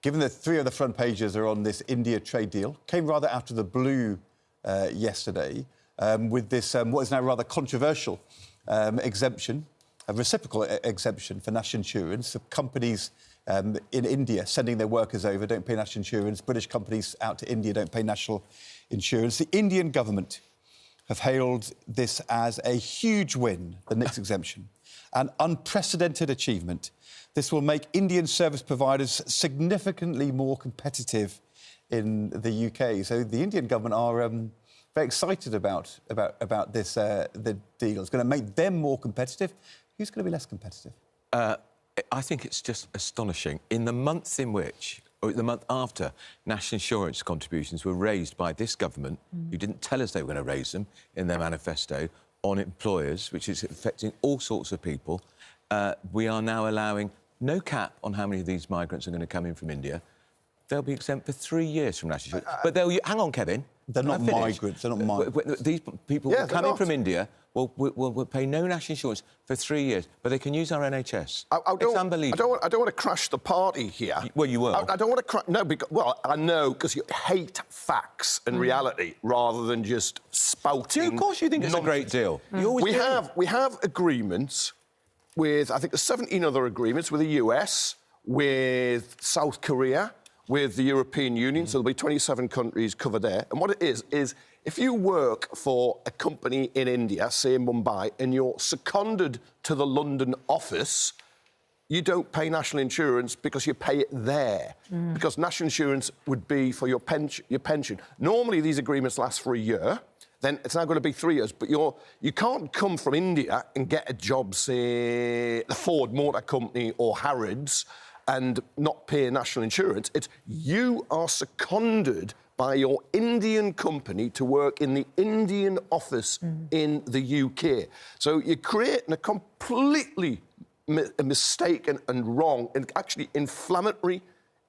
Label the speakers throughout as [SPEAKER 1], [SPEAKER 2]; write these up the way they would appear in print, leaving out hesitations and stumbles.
[SPEAKER 1] Given that 3 of the front pages are on this India trade deal, came rather out of the blue yesterday with this, what is now rather controversial exemption, a reciprocal exemption for national insurance. So companies in India sending their workers over don't pay national insurance. British companies out to India don't pay national insurance. The Indian government have hailed this as a huge win, the NICS exemption, an unprecedented achievement. This will make Indian service providers significantly more competitive in the UK. So the Indian government are very excited about this, the deal. It's going to make them more competitive. Who's going to be less competitive?
[SPEAKER 2] I think it's just astonishing. In the month in which, or the month after, national insurance contributions were raised by this government, who didn't tell us they were going to raise them in their manifesto, on employers, which is affecting all sorts of people, we are now allowing no cap on how many of these migrants are going to come in from India. They'll be exempt for 3 years from national insurance. But they'll... Hang on, Kevin.
[SPEAKER 1] They're not migrants. They're not migrants.
[SPEAKER 2] These people coming from India will pay no national insurance for 3 years, but they can use our NHS. It's unbelievable.
[SPEAKER 3] I don't want to crash the party here.
[SPEAKER 2] Well, you will.
[SPEAKER 3] I don't want to crash... No, because... Well, I know, because you hate facts and reality rather than just spouting...
[SPEAKER 2] Of course you think it's a great deal. You always do.
[SPEAKER 3] We have agreements with, I think there's 17 other agreements with the US, with South Korea, with the European Union, so there'll be 27 countries covered there. And what it is if you work for a company in India, say in Mumbai, and you're seconded to the London office, you don't pay national insurance because you pay it there. Because national insurance would be for your pension. Normally, these agreements last for a year. Then it's now going to be 3 years. But you can't come from India and get a job, say, the Ford Motor Company or Harrods, and not pay national insurance. It's you are seconded by your Indian company to work in the Indian office in the UK. So you're creating a completely mistaken and wrong and actually inflammatory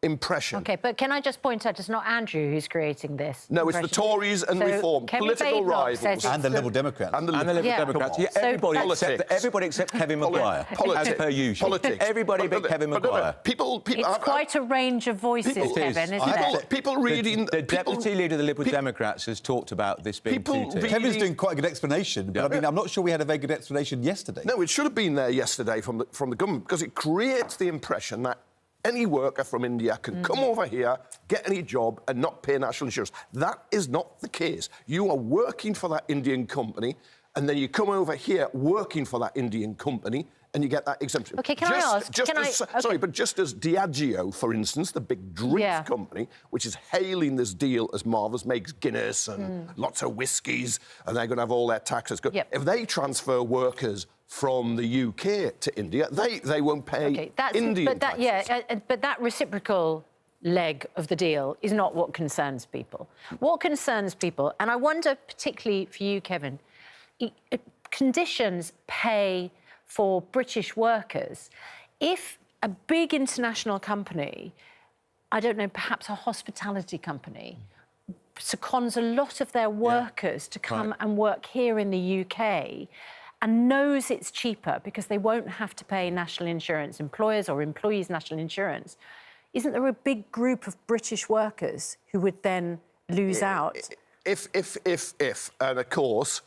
[SPEAKER 3] impression.
[SPEAKER 4] OK, but can I just point out it's not Andrew who's creating this
[SPEAKER 3] No, it's the Tories and Reform, political rivals.
[SPEAKER 1] And the Liberal Democrats.
[SPEAKER 3] And the Liberal
[SPEAKER 2] Democrats. Yeah, everybody except Kevin Maguire, as per usual.
[SPEAKER 3] Politics.
[SPEAKER 2] Everybody but Kevin Maguire.
[SPEAKER 4] It's quite a range of voices, Kevin, isn't it?
[SPEAKER 3] People reading...
[SPEAKER 2] The Deputy Leader of the Liberal Democrats has talked about this being too...
[SPEAKER 1] Kevin's doing quite a good explanation, but I mean, I'm not sure we had a very good explanation yesterday.
[SPEAKER 3] No, it should have been there yesterday from the government, because it creates the impression that any worker from India can come over here, get any job and not pay national insurance. That is not the case. You are working for that Indian company and then you come over here working for that Indian company and you get that exemption.
[SPEAKER 4] OK, can I ask...
[SPEAKER 3] Sorry, but just as Diageo, for instance, the big drinks company, which is hailing this deal as marvellous, makes Guinness and lots of whiskies, and they're going to have all their taxes. If they transfer workers from the UK to India, they won't pay Indian taxes.
[SPEAKER 4] But that reciprocal leg of the deal is not what concerns people. What concerns people, and I wonder particularly for you, Kevin, conditions pay for British workers. If a big international company, I don't know, perhaps a hospitality company, seconds a lot of their workers to come and work here in the UK and knows it's cheaper because they won't have to pay national insurance, employers or employees' national insurance, isn't there a big group of British workers who would then lose out?
[SPEAKER 3] If, and of course,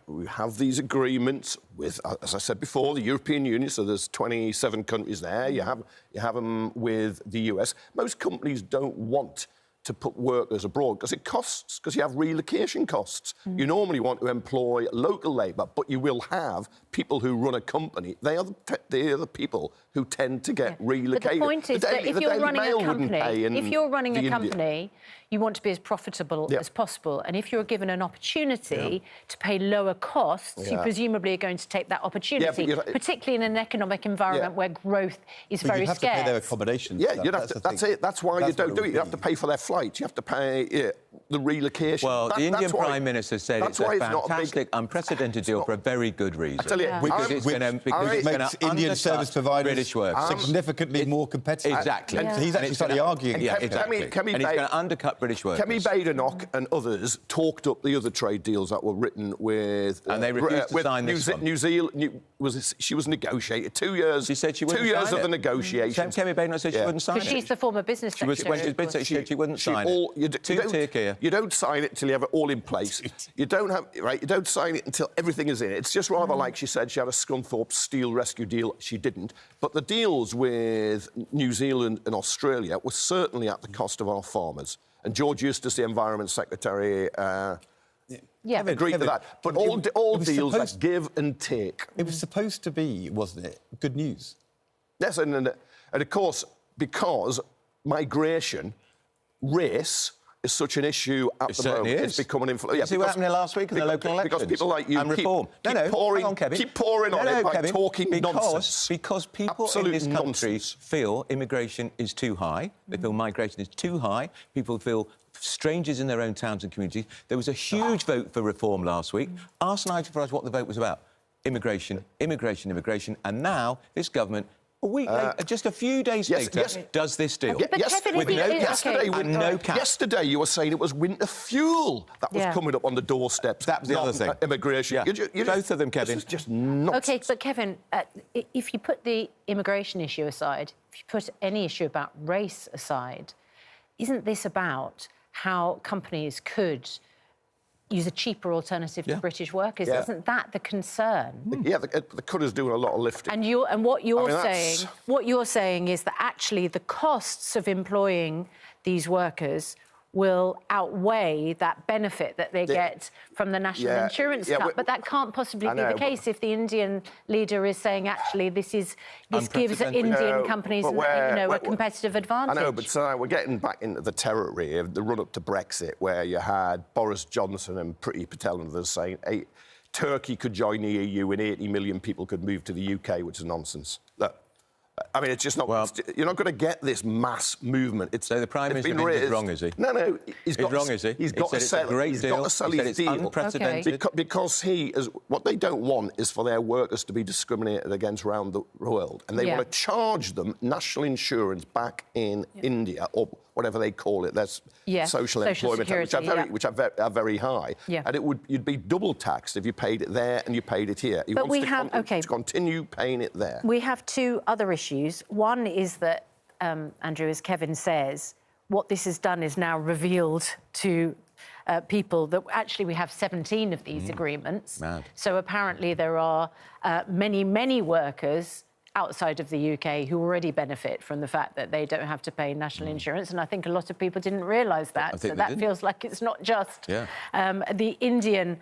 [SPEAKER 3] we have these agreements with, as I said before, the European Union, so there's 27 countries there. You have them with the US. Most companies don't want to put workers abroad because it costs, because you have relocation costs. You normally want to employ local labour, but you will have people who run a company. They are the people who tend to get relocated.
[SPEAKER 4] But the point is that if you're running a company, you want to be as profitable as possible. And if you're given an opportunity to pay lower costs, you presumably are going to take that opportunity, particularly in an economic environment where growth is very scarce.
[SPEAKER 1] You have to pay their accommodation.
[SPEAKER 3] Yeah, that's it. That's why you don't do it. You have to pay for their flights. You have to pay... the relocation.
[SPEAKER 2] Well, the Indian Prime Minister said it's a fantastic, unprecedented deal for a very good reason.
[SPEAKER 3] I tell you,
[SPEAKER 1] because it's going to Indian service providers
[SPEAKER 2] British work
[SPEAKER 1] significantly more competitive.
[SPEAKER 2] Exactly.
[SPEAKER 1] And he's actually started arguing.
[SPEAKER 2] Yeah, exactly. And he's going to undercut British workers.
[SPEAKER 3] Kemi Badenoch and others talked up the other trade deals that were written with...
[SPEAKER 2] and they refused to sign this one.
[SPEAKER 3] New Zealand... she was negotiated 2 years...
[SPEAKER 2] She said she wouldn't sign it.
[SPEAKER 3] 2 years of the negotiations.
[SPEAKER 2] Kemi Badenoch said she wouldn't sign it.
[SPEAKER 4] Because she's the former business secretary.
[SPEAKER 2] When she's been secretary, she wouldn't sign it.
[SPEAKER 3] You don't sign it until you have it all in place. You don't sign it until everything is in it. It's just rather like she said she had a Scunthorpe steel rescue deal. She didn't. But the deals with New Zealand and Australia were certainly at the cost of our farmers. And George Eustace, the Environment Secretary... agreed to that. But all deals that give and take.
[SPEAKER 1] It was supposed to be, wasn't it, good news?
[SPEAKER 3] Yes, and of course, because migration, race is such an issue at the moment. It's becoming influential.
[SPEAKER 2] Yeah, see what happened last week in the local elections?
[SPEAKER 3] Because people like you
[SPEAKER 2] and reform.
[SPEAKER 3] keep pouring on it by talking nonsense.
[SPEAKER 2] Because people in this country feel immigration is too high. They feel migration is too high. People feel strangers in their own towns and communities. There was a huge vote for reform last week. Ask Nigel Farage what the vote was about. Immigration, immigration, immigration. And now this government... a week later, just a few days later, does this deal.
[SPEAKER 3] Yesterday, you were saying it was winter fuel that was coming up on the doorsteps.
[SPEAKER 2] That was the other thing.
[SPEAKER 3] Immigration.
[SPEAKER 2] Yeah. Both of them, Kevin.
[SPEAKER 3] This is just nonsense.
[SPEAKER 4] OK, but Kevin, if you put the immigration issue aside, if you put any issue about race aside, isn't this about how companies could use a cheaper alternative to British workers? Isn't that the concern?
[SPEAKER 3] Yeah, the cutter's doing a lot of lifting.
[SPEAKER 4] And what you're saying is that actually the costs of employing these workers will outweigh that benefit that they get from the national insurance cut. But that can't possibly be the case if the Indian leader is saying, actually, this gives Indian companies a competitive advantage.
[SPEAKER 3] I know, but we're getting back into the territory of the run-up to Brexit, where you had Boris Johnson and Priti Patel and others saying Turkey could join the EU and 80 million people could move to the UK, which is nonsense. Look, I mean, it's just not... you're not going to get this mass movement.
[SPEAKER 2] So the Prime Minister is wrong, is he?
[SPEAKER 3] No,
[SPEAKER 2] he's wrong, is he?
[SPEAKER 3] He's got to sell it. He's got to sell his deal.
[SPEAKER 2] Unprecedented.
[SPEAKER 3] Because what they don't want is for their workers to be discriminated against around the world. And they want to charge them national insurance back in India, or whatever they call it, that's social employment,
[SPEAKER 4] security,
[SPEAKER 3] which are very high. And you'd be double taxed if you paid it there and you paid it here. He wants to continue paying it there.
[SPEAKER 4] We have two other issues. One is that, Andrew, as Kevin says, what this has done is now revealed to people that actually we have 17 of these agreements.
[SPEAKER 2] Mad.
[SPEAKER 4] So apparently there are many, many workers outside of the UK who already benefit from the fact that they don't have to pay national insurance, and I think a lot of people didn't realise that. So that feels like it's not just an Indian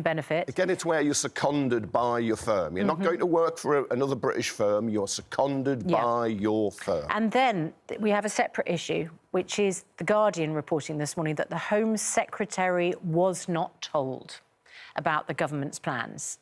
[SPEAKER 4] benefit.
[SPEAKER 3] Again, it's where you're seconded by your firm. You're not going to work for another British firm. You're seconded by your firm.
[SPEAKER 4] And then we have a separate issue, which is The Guardian reporting this morning that the Home Secretary was not told about the government's plans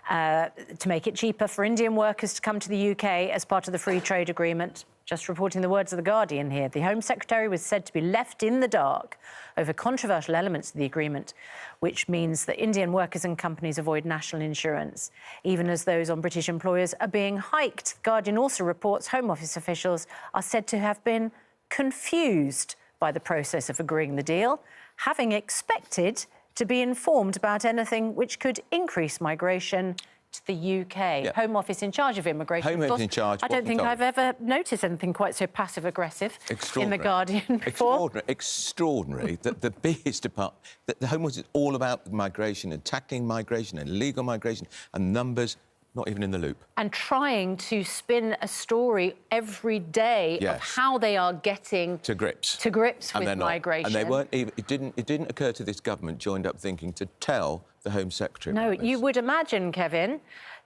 [SPEAKER 4] to make it cheaper for Indian workers to come to the UK as part of the free trade agreement. Just reporting the words of The Guardian here. The Home Secretary was said to be left in the dark over controversial elements of the agreement, which means that Indian workers and companies avoid national insurance, even as those on British employers are being hiked. The Guardian also reports Home Office officials are said to have been confused by the process of agreeing the deal, having expected to be informed about anything which could increase migration to the UK. Home Office in charge of immigration.
[SPEAKER 2] Home Office in charge.
[SPEAKER 4] I don't think I've ever noticed anything quite so passive-aggressive in The Guardian before.
[SPEAKER 2] Extraordinary that the biggest department... that the Home Office is all about migration and tackling migration and illegal migration and numbers... not even in the loop.
[SPEAKER 4] And trying to spin a story every day of how they are getting...
[SPEAKER 2] to grips
[SPEAKER 4] with migration.
[SPEAKER 2] And they weren't even... It didn't occur to this government, joined up thinking, to tell the Home Secretary about this.
[SPEAKER 4] You would imagine, Kevin,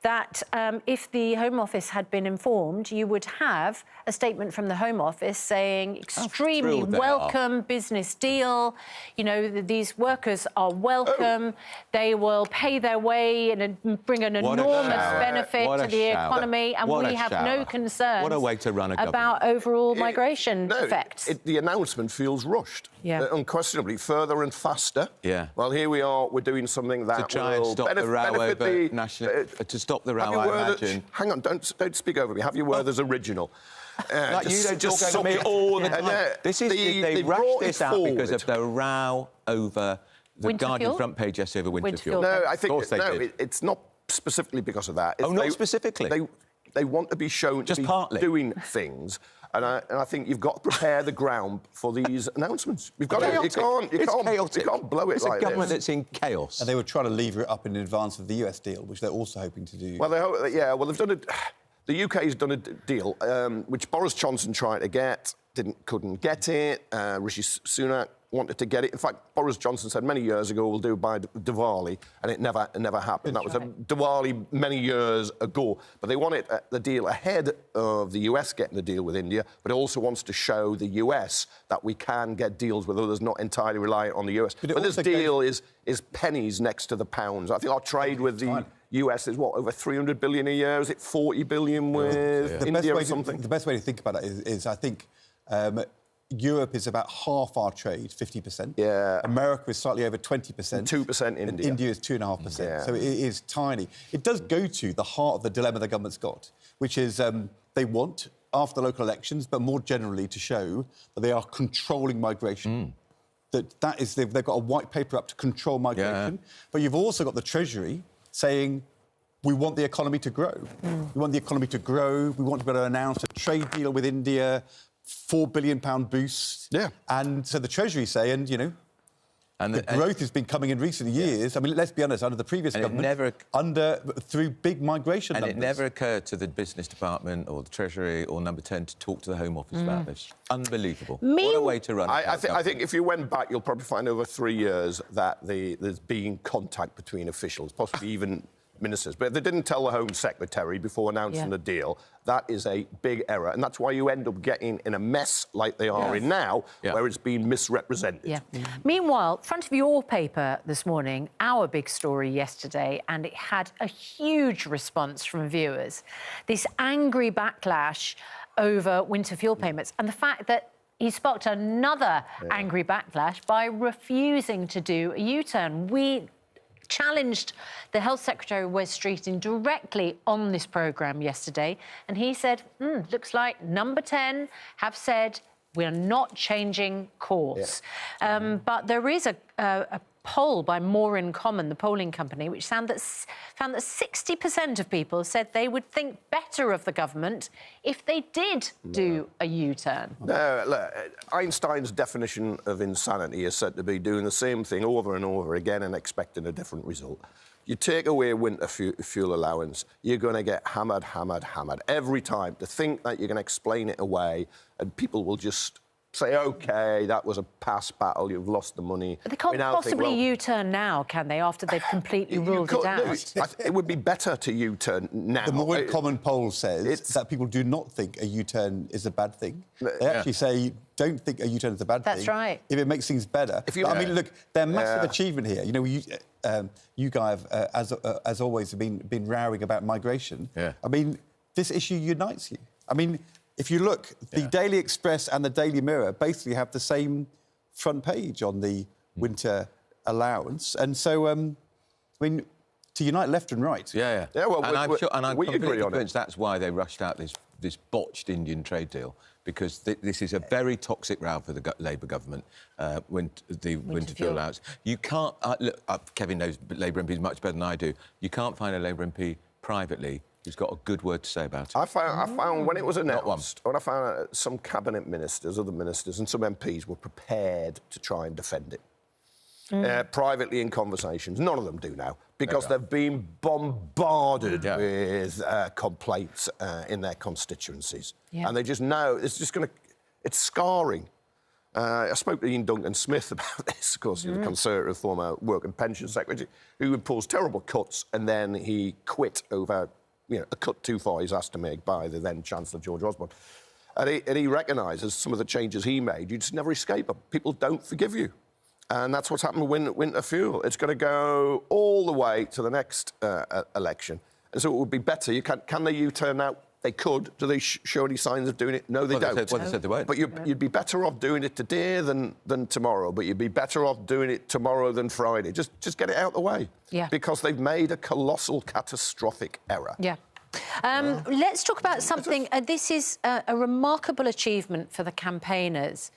[SPEAKER 4] that if the Home Office had been informed, you would have a statement from the Home Office saying extremely welcome business deal. You know, these workers are welcome. They will pay their way and bring an enormous benefit to the economy, and we have no concerns about overall migration effects.
[SPEAKER 3] The announcement feels rushed.
[SPEAKER 4] Yeah.
[SPEAKER 3] Unquestionably, further and faster.
[SPEAKER 2] Yeah.
[SPEAKER 3] Well, here we are, we're doing something that
[SPEAKER 2] to try and stop the row over national... to stop the row, I imagine...
[SPEAKER 3] Hang on, don't speak over me. Have your word as original.
[SPEAKER 2] Like you don't talk over me all the time. This is... They rushed this out because of the row over the Guardian front page yesterday over winter fuel.
[SPEAKER 3] No, I think... it's not specifically because of that.
[SPEAKER 2] Not specifically?
[SPEAKER 3] They want to be shown to be doing things... And I think you've got to prepare the ground for these announcements. You've got to, you can't blow it like this.
[SPEAKER 2] It's a government that's in chaos.
[SPEAKER 1] And they were trying to lever it up in advance of the US deal, which they're also hoping to do.
[SPEAKER 3] Well, they've done it. The UK's done a deal which Boris Johnson tried to get, couldn't get it. Rishi Sunak wanted to get it. In fact, Boris Johnson said many years ago we'll do it by Diwali, and it never happened. That was a Diwali many years ago. But they wanted the deal ahead of the US getting the deal with India, but it also wants to show the US that we can get deals with others, not entirely reliant on the US. But this deal is pennies next to the pounds. I think our trade with the US is, over 300 billion a year? Is it 40 billion with India or something?
[SPEAKER 1] The best way to think about it is I think... Europe is about half our trade, 50%.
[SPEAKER 3] Yeah.
[SPEAKER 1] America is slightly over 20%.
[SPEAKER 3] 2% India.
[SPEAKER 1] And India is 2.5%.
[SPEAKER 3] Yeah.
[SPEAKER 1] So it is tiny. It does go to the heart of the dilemma the government's got, which is they want, after local elections, but more generally to show that they are controlling migration. That is, they've got a white paper up to control migration. Yeah. But you've also got the Treasury saying, we want the economy to grow. We want the economy to grow. We want to be able to announce a trade deal with India, £4 billion boost. Yeah. And so the Treasury say, the growth has been coming in recent years. I mean, let's be honest, under the previous government, through big migration numbers.
[SPEAKER 2] And it never occurred to the Business Department or the Treasury or Number 10 to talk to the Home Office about this. Unbelievable. What a way to run it.
[SPEAKER 3] I think if you went back, you'll probably find over 3 years that there's been contact between officials, possibly even ministers. But if they didn't tell the Home Secretary before announcing the deal, that is a big error. And that's why you end up getting in a mess like they are in now, where it's been misrepresented.
[SPEAKER 4] Meanwhile, front of your paper this morning, our big story yesterday, and it had a huge response from viewers. This angry backlash over winter fuel payments, and the fact that he sparked another angry backlash by refusing to do a U-turn. We challenged the Health Secretary Wes Streeting directly on this programme yesterday, and he said, looks like Number 10 have said we're not changing course. But there is a poll by More in Common, the polling company, which found that 60% of people said they would think better of the government if they did do a U-turn.
[SPEAKER 3] No, look, Einstein's definition of insanity is said to be doing the same thing over and over again and expecting a different result. You take away winter fuel allowance, you're going to get hammered every time. To think that you're going to explain it away and people will just say, OK, that was a past battle, you've lost the money.
[SPEAKER 4] But they can't possibly U-turn now, can they, after they've completely ruled it out?
[SPEAKER 3] It would be better to U-turn now.
[SPEAKER 1] The More Common poll says that people do not think a U-turn is a bad thing. They actually say, don't think a U-turn is a bad thing.
[SPEAKER 4] That's right.
[SPEAKER 1] If it makes things better. I mean, look, their massive achievement here. You know, you guys, as always, have been rowing about migration. I mean, this issue unites you. I mean, if you look, the Daily Express and the Daily Mirror basically have the same front page on the winter allowance. And so, I mean, to unite left and right.
[SPEAKER 3] Well,
[SPEAKER 2] and I'm
[SPEAKER 3] we agree on
[SPEAKER 2] convinced that's why they rushed out this botched Indian trade deal, because this is a very toxic row for the Labour government, the winter fuel allowance. You can't... look, Kevin knows Labour MPs much better than I do. You can't find a Labour MP privately who's got a good word to say about it.
[SPEAKER 3] I found when it was announced, when I found some cabinet ministers, other ministers and some MPs were prepared to try and defend it. Privately in conversations. None of them do now, because they've been bombarded with complaints in their constituencies. And they just know it's just going to... It's scarring. I spoke to Ian Duncan Smith about this, of course, the Conservative former Work and Pension Secretary, who imposed terrible cuts, and then he quit over, a cut too far he's asked to make by the then Chancellor George Osborne. And he recognises some of the changes he made, you just never escape them. People don't forgive you. And that's what's happened with winter fuel. It's going to go all the way to the next election. And so it would be better. Can they U-turn now? They could. Do they show any signs of doing it? No, they don't.
[SPEAKER 2] They said they won't.
[SPEAKER 3] But you'd be better off doing it today than tomorrow. But you'd be better off doing it tomorrow than Friday. Just get it out of the way.
[SPEAKER 4] Yeah.
[SPEAKER 3] Because they've made a colossal, catastrophic error.
[SPEAKER 4] Yeah. Let's talk about something. This is a remarkable achievement for the campaigners,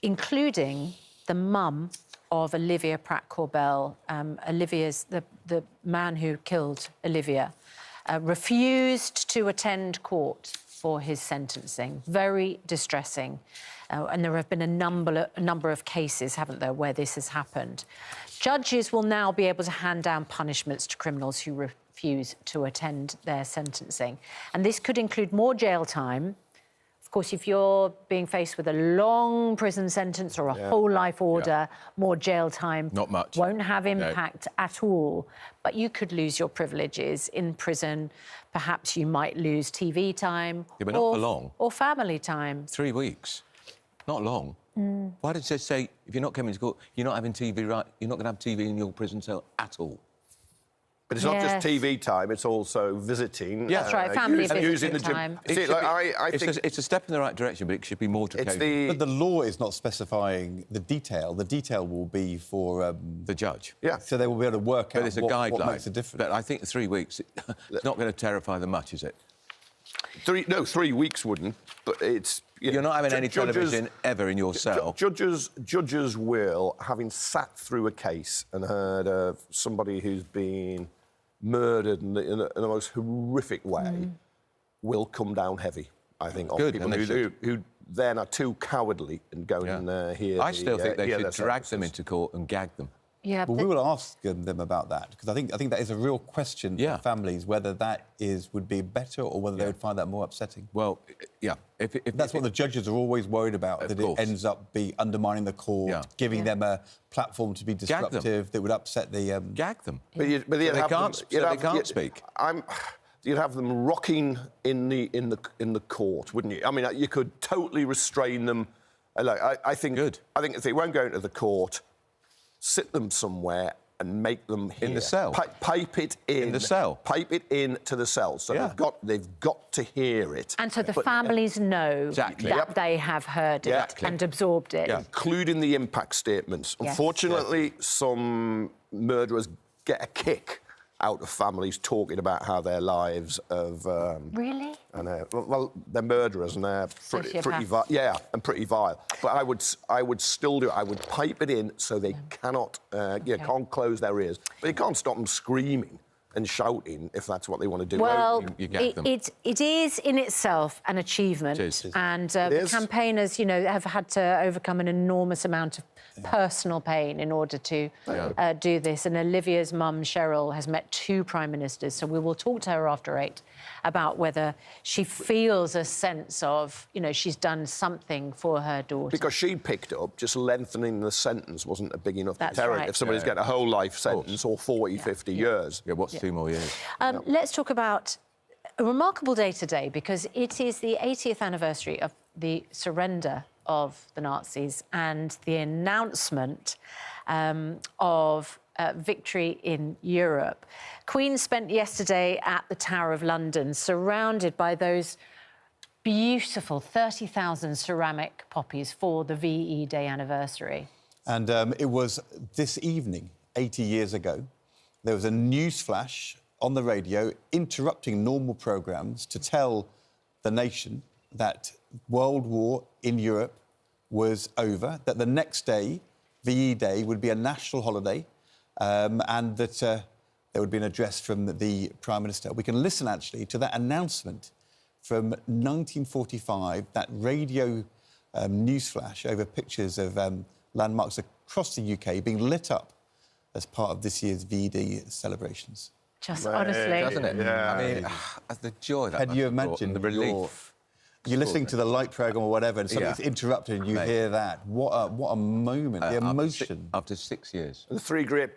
[SPEAKER 4] including the mum of Olivia Pratt-Corbell. Olivia's the man who killed Olivia. Refused to attend court for his sentencing. Very distressing. And there have been a number of cases, haven't there, where this has happened. Judges will now be able to hand down punishments to criminals who refuse to attend their sentencing. And this could include more jail time. Of course, if you're being faced with a long prison sentence or a whole life order, more jail time
[SPEAKER 2] not much
[SPEAKER 4] won't have impact at all. But you could lose your privileges in prison. Perhaps you might lose TV time
[SPEAKER 2] but not for long.
[SPEAKER 4] Or family time.
[SPEAKER 2] 3 weeks. Not long. Why did they say, if you're not coming to court, you're not having TV, right? You're not going to have TV in your prison cell at all?
[SPEAKER 3] But it's not just TV time, it's also visiting.
[SPEAKER 2] Yeah.
[SPEAKER 4] That's right, family
[SPEAKER 3] using the gym.
[SPEAKER 4] time.
[SPEAKER 3] See, I think
[SPEAKER 2] it's a step in the right direction, but it should be more to
[SPEAKER 1] But the law is not specifying the detail. The detail will be for...
[SPEAKER 2] the judge.
[SPEAKER 3] Yeah.
[SPEAKER 1] So they will be able to work out
[SPEAKER 2] But it's a guideline.
[SPEAKER 1] what makes a difference.
[SPEAKER 2] But I think 3 weeks, it's not going to terrify them much, is it?
[SPEAKER 3] 3 weeks wouldn't, but it's...
[SPEAKER 2] You're not having any television ever in your cell.
[SPEAKER 3] Judges will, having sat through a case and heard of somebody who's been murdered in the most horrific way, will come down heavy, I think, on people who then are too cowardly and go and hear
[SPEAKER 2] I still think they should drag
[SPEAKER 3] sentences.
[SPEAKER 2] them into court and gag them.
[SPEAKER 4] Yeah,
[SPEAKER 1] Well, we will ask them about that, because I think that is a real question for families, whether that would be better or whether they would find that more upsetting.
[SPEAKER 2] Well, yeah. If
[SPEAKER 1] That's what the judges are always worried about, that it ends up undermining the court, giving them a platform to be disruptive that would upset the...
[SPEAKER 2] Gag them.
[SPEAKER 3] But they
[SPEAKER 2] can't speak.
[SPEAKER 3] You'd have them rocking in the court, wouldn't you? I mean, you could totally restrain them. I think if they won't go into the court, sit them somewhere and make them hear.
[SPEAKER 2] In the cell.
[SPEAKER 3] Pipe it in.
[SPEAKER 2] In the cell.
[SPEAKER 3] Pipe it in to the cell. So they've got to hear it.
[SPEAKER 4] And so the families know that they have heard it and absorbed it.
[SPEAKER 3] Including the impact statements.
[SPEAKER 4] Yes.
[SPEAKER 3] Unfortunately, some murderers get a kick out of families talking about how their lives have...
[SPEAKER 4] Really?
[SPEAKER 3] And well, they're murderers and they're pretty vile. But I would still do it. I would pipe it in so they cannot, can't close their ears. But you can't stop them screaming and shouting if that's what they want to do.
[SPEAKER 4] Well,
[SPEAKER 2] you get them.
[SPEAKER 4] it is in itself an achievement.
[SPEAKER 2] It is.
[SPEAKER 4] And the campaigners, have had to overcome an enormous amount of personal pain in order to do this. And Olivia's mum, Cheryl, has met 2 prime ministers, so we will talk to her after 8 about whether she feels a sense of, she's done something for her daughter.
[SPEAKER 3] Because she picked up just lengthening the sentence wasn't a big enough deterrent.
[SPEAKER 4] Right.
[SPEAKER 3] If somebody's getting a whole life sentence or 40, 50 years.
[SPEAKER 2] Yeah, what's 2 more years?
[SPEAKER 4] Let's talk about a remarkable day today, because it is the 80th anniversary of the surrender of the Nazis and the announcement of victory in Europe. Queen spent yesterday at the Tower of London, surrounded by those beautiful 30,000 ceramic poppies for the VE Day anniversary.
[SPEAKER 1] And it was this evening, 80 years ago, there was a news flash on the radio interrupting normal programmes to tell the nation that World War in Europe was over, that the next day, VE Day, would be a national holiday, and that there would be an address from the Prime Minister. We can listen, actually, to that announcement from 1945, that radio newsflash over pictures of landmarks across the UK being lit up as part of this year's VE Day celebrations.
[SPEAKER 4] Just honestly...
[SPEAKER 2] Doesn't it?
[SPEAKER 3] Yeah.
[SPEAKER 2] I mean, the joy that
[SPEAKER 1] Can you
[SPEAKER 2] must have brought
[SPEAKER 1] imagine
[SPEAKER 2] and the relief?
[SPEAKER 1] You're listening to the light programme or whatever, and something's interrupted, and you hear that. What a moment! The emotion.
[SPEAKER 2] After 6 years.
[SPEAKER 3] The three great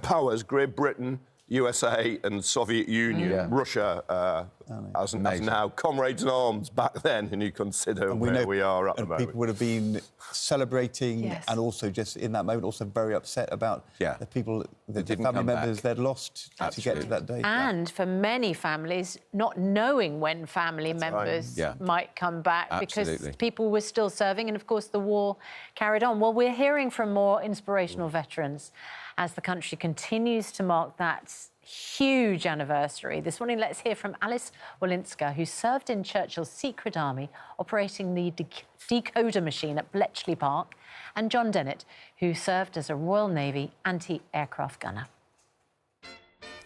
[SPEAKER 3] powers: Great Britain, USA, and Soviet Union. Russia, as now, comrades in arms back then, and you consider where we are at the moment.
[SPEAKER 1] People would have been celebrating, and also just in that moment, also very upset about the people, the family members they'd lost to get to that day.
[SPEAKER 4] And for many families, not knowing when family members might come back because people were still serving, and of course the war carried on. Well, we're hearing from more inspirational veterans as the country continues to mark that huge anniversary. This morning, let's hear from Alice Wolinska, who served in Churchill's Secret Army, operating the decoder machine at Bletchley Park, and John Dennett, who served as a Royal Navy anti-aircraft gunner.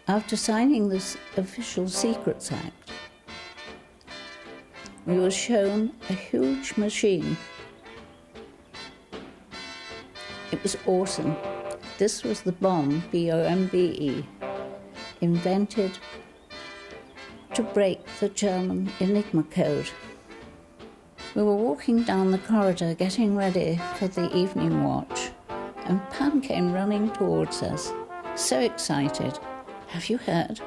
[SPEAKER 5] After signing this official Secrets Act, we were shown a huge machine. It was awesome. This was the bombe, B-O-M-B-E, invented to break the German Enigma code. We were walking down the corridor getting ready for the evening watch, and Pam came running towards us, so excited. "Have you heard?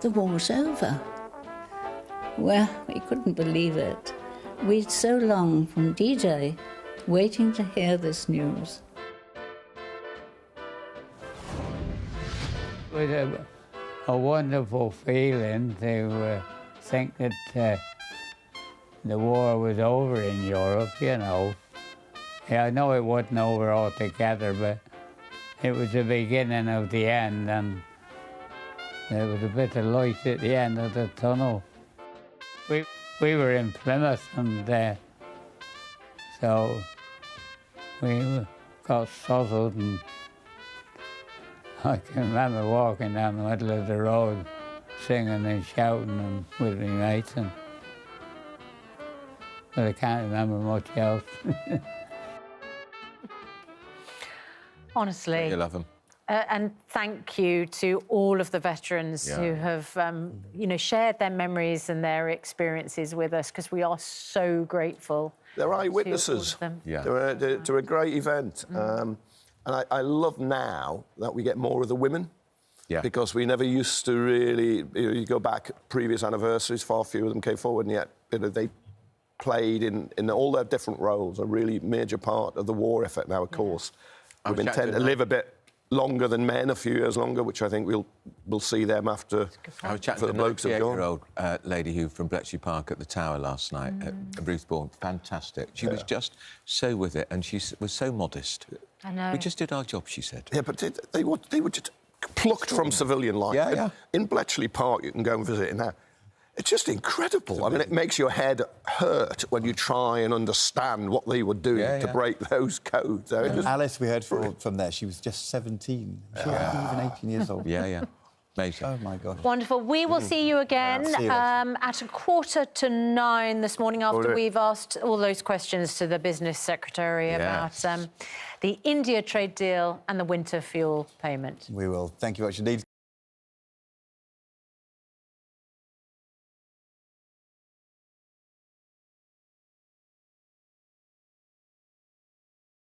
[SPEAKER 5] The war's over." Well, we couldn't believe it. We'd so long from D-Day waiting to hear this news.
[SPEAKER 6] It was a wonderful feeling to think that the war was over in Europe, you know. Yeah, I know it wasn't over altogether, but it was the beginning of the end, and there was a bit of light at the end of the tunnel. We were in Plymouth, and so we got sozzled, and I can remember walking down the middle of the road, singing and shouting and with my mates, but I can't remember much else.
[SPEAKER 4] Honestly.
[SPEAKER 2] You love them.
[SPEAKER 4] And thank you to all of the veterans who have, shared their memories and their experiences with us, because we are so grateful.
[SPEAKER 3] They're eyewitnesses to a great event. And I love now that we get more of the women, because we never used to really. You go back previous anniversaries, far fewer of them came forward, and yet they played in all their different roles a really major part of the war effort. Now, of course, women tend to live a bit longer than men, a few years longer, which I think we'll see them after.
[SPEAKER 2] I was chatting to a 98-year-old lady who from Bletchley Park at the Tower last night, Ruth Bourne, fantastic. She was just so with it, and she was so modest.
[SPEAKER 4] I know.
[SPEAKER 2] We just did our job, she said.
[SPEAKER 3] Yeah, but they were just plucked from civilian life.
[SPEAKER 2] Yeah.
[SPEAKER 3] In Bletchley Park, you can go and visit it now. It's just incredible. I mean, it makes your head hurt when you try and understand what they were doing to break those codes. So
[SPEAKER 1] Alice, we heard from there, she was just 17. She wasn't even 18 years old.
[SPEAKER 2] Yeah. Amazing.
[SPEAKER 1] Oh, my God.
[SPEAKER 4] Wonderful. We will see you again at 8:45 this morning after we've asked all those questions to the Business Secretary about the India trade deal and the winter fuel payment.
[SPEAKER 1] We will. Thank you very much indeed.